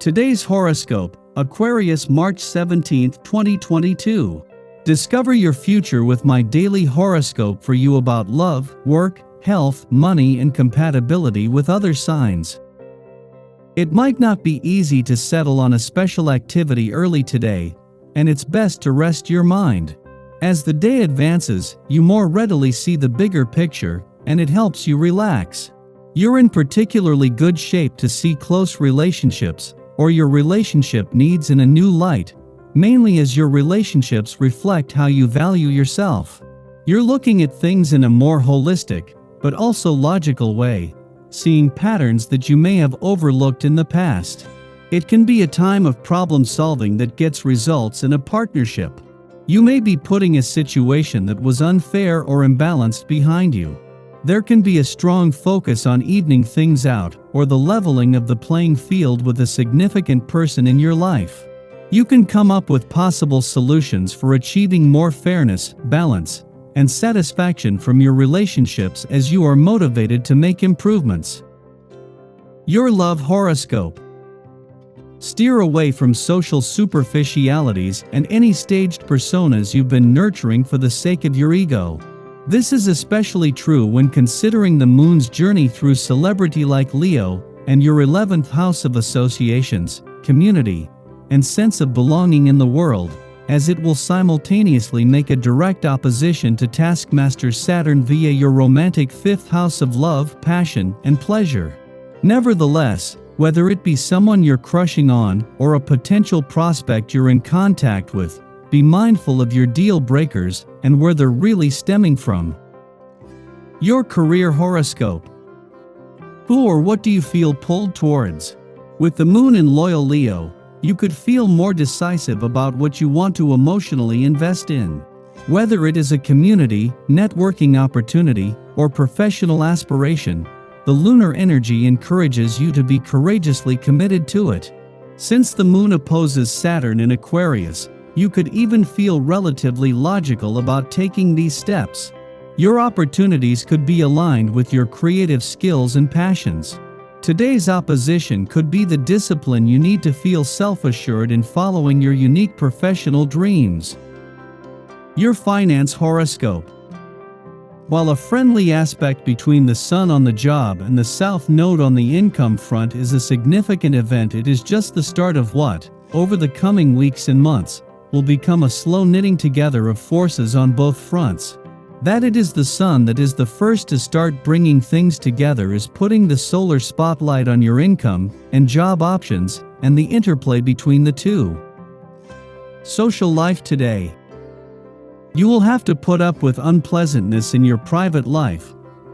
Today's horoscope, Aquarius March 17, 2022. Discover your future with my daily horoscope for you about love, work, health, money, and compatibility with other signs. It might not be easy to settle on a special activity early today, and it's best to rest your mind. As the day advances, you more readily see the bigger picture, and it helps you relax. You're in particularly good shape to see close relationships, or your relationship needs in a new light, mainly as your relationships reflect how you value yourself. You're looking at things in a more holistic, but also logical way, seeing patterns that you may have overlooked in the past. It can be a time of problem solving that gets results in a partnership. You may be putting a situation that was unfair or imbalanced behind you. There can be a strong focus on evening things out or the leveling of the playing field with a significant person in your life. You can come up with possible solutions for achieving more fairness, balance, and satisfaction from your relationships as you are motivated to make improvements. Your love horoscope. Steer away from social superficialities and any staged personas you've been nurturing for the sake of your ego. This is especially true when considering the moon's journey through celebrity like Leo and your 11th house of associations, community, and sense of belonging in the world, as it will simultaneously make a direct opposition to taskmaster Saturn via your romantic 5th house of love, passion, and pleasure. Nevertheless, whether it be someone you're crushing on or a potential prospect you're in contact with, be mindful of your deal breakers and where they're really stemming from. Your career horoscope. Who or what do you feel pulled towards? With the moon in loyal Leo, you could feel more decisive about what you want to emotionally invest in. Whether it is a community, networking opportunity, or professional aspiration, the lunar energy encourages you to be courageously committed to it. Since the moon opposes Saturn in Aquarius, you could even feel relatively logical about taking these steps. Your opportunities could be aligned with your creative skills and passions. Today's opposition could be the discipline you need to feel self-assured in following your unique professional dreams. Your finance horoscope. While a friendly aspect between the Sun on the job and the South Node on the income front is a significant event, it is just the start of what, over the coming weeks and months, will become a slow knitting together of forces on both fronts. That it is the Sun that is the first to start bringing things together is putting the solar spotlight on your income and job options and the interplay between the two. Social life today. You will have to put up with unpleasantness in your private life,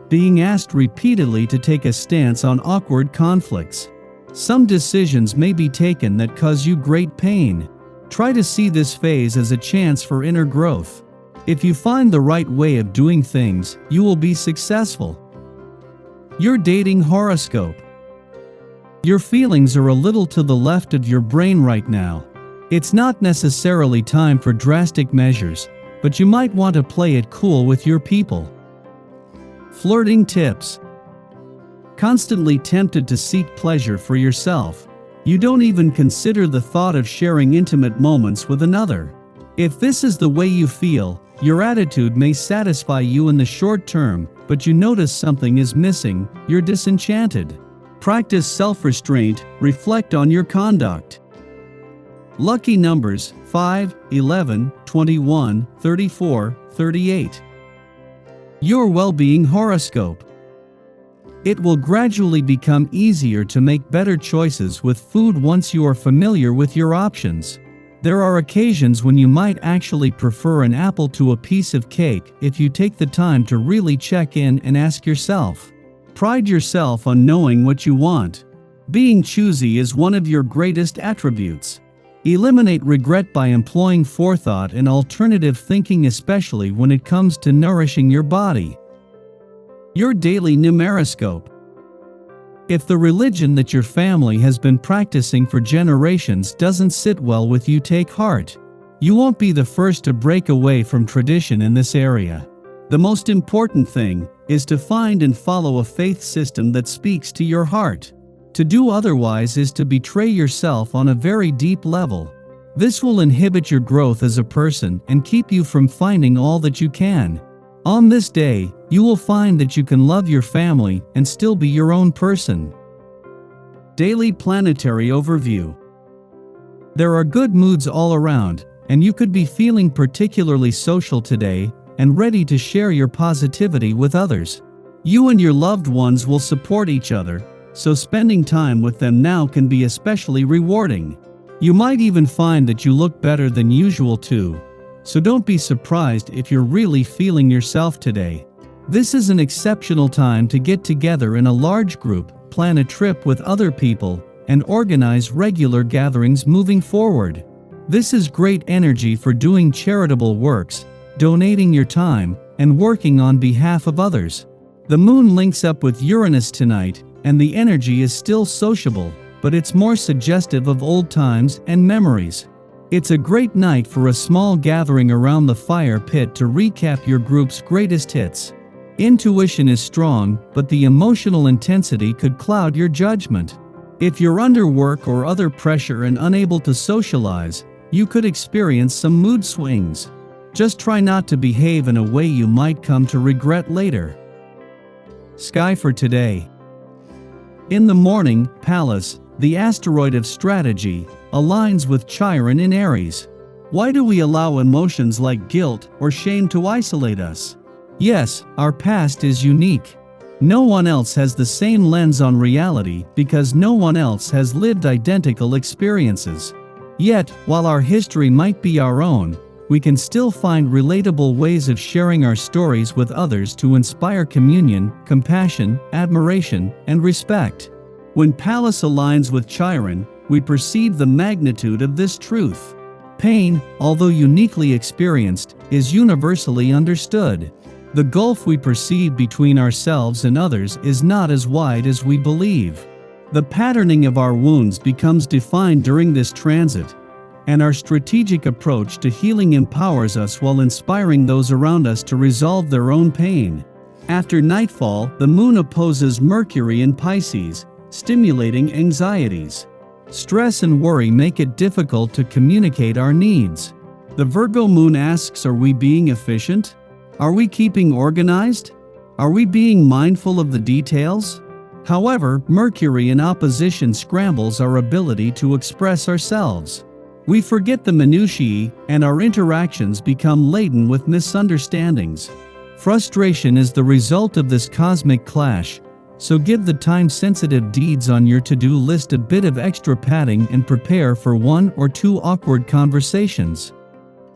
being asked repeatedly to take a stance on awkward conflicts. Some decisions may be taken that cause you great pain. Try to see this phase as a chance for inner growth. If you find the right way of doing things, you will be successful. Your dating horoscope. Your feelings are a little to the left of your brain right now. It's not necessarily time for drastic measures, but you might want to play it cool with your people. Flirting tips. Constantly tempted to seek pleasure for yourself, you don't even consider the thought of sharing intimate moments with another. If this is the way you feel, your attitude may satisfy you in the short term, but you notice something is missing, you're disenchanted. Practice self-restraint, reflect on your conduct. Lucky numbers 5, 11, 21, 34, 38. Your well-being horoscope. It will gradually become easier to make better choices with food once you are familiar with your options. There are occasions when you might actually prefer an apple to a piece of cake if you take the time to really check in and ask yourself. Pride yourself on knowing what you want. Being choosy is one of your greatest attributes. Eliminate regret by employing forethought and alternative thinking, especially when it comes to nourishing your body. Your daily numeroscope. If the religion that your family has been practicing for generations doesn't sit well with you, take heart. You won't be the first to break away from tradition in this area. The most important thing is to find and follow a faith system that speaks to your heart. To do otherwise is to betray yourself on a very deep level. This will inhibit your growth as a person and keep you from finding all that you can. On this day, you will find that you can love your family and still be your own person. Daily Planetary Overview. There are good moods all around, and you could be feeling particularly social today and ready to share your positivity with others. You and your loved ones will support each other, so spending time with them now can be especially rewarding. You might even find that you look better than usual too, so don't be surprised if you're really feeling yourself today. This is an exceptional time to get together in a large group, plan a trip with other people, and organize regular gatherings moving forward. This is great energy for doing charitable works, donating your time, and working on behalf of others. The moon links up with Uranus tonight, and the energy is still sociable, but it's more suggestive of old times and memories. It's a great night for a small gathering around the fire pit to recap your group's greatest hits. Intuition is strong, but the emotional intensity could cloud your judgment. If you're under work or other pressure and unable to socialize, you could experience some mood swings. Just try not to behave in a way you might come to regret later. Sky for today. In the morning, Pallas, the asteroid of strategy, aligns with Chiron in Aries. Why do we allow emotions like guilt or shame to isolate us? Yes, our past is unique. No one else has the same lens on reality because no one else has lived identical experiences. Yet, while our history might be our own, we can still find relatable ways of sharing our stories with others to inspire communion, compassion, admiration, and respect. When Pallas aligns with Chiron, we perceive the magnitude of this truth. Pain, although uniquely experienced, is universally understood. The gulf we perceive between ourselves and others is not as wide as we believe. The patterning of our wounds becomes defined during this transit, and our strategic approach to healing empowers us while inspiring those around us to resolve their own pain. After nightfall, the moon opposes Mercury in Pisces, stimulating anxieties. Stress and worry make it difficult to communicate our needs. The Virgo moon asks, are we being efficient? Are we keeping organized? Are we being mindful of the details? However, Mercury in opposition scrambles our ability to express ourselves. We forget the minutiae, and our interactions become laden with misunderstandings. Frustration is the result of this cosmic clash, so give the time-sensitive deeds on your to-do list a bit of extra padding and prepare for 1 or 2 awkward conversations.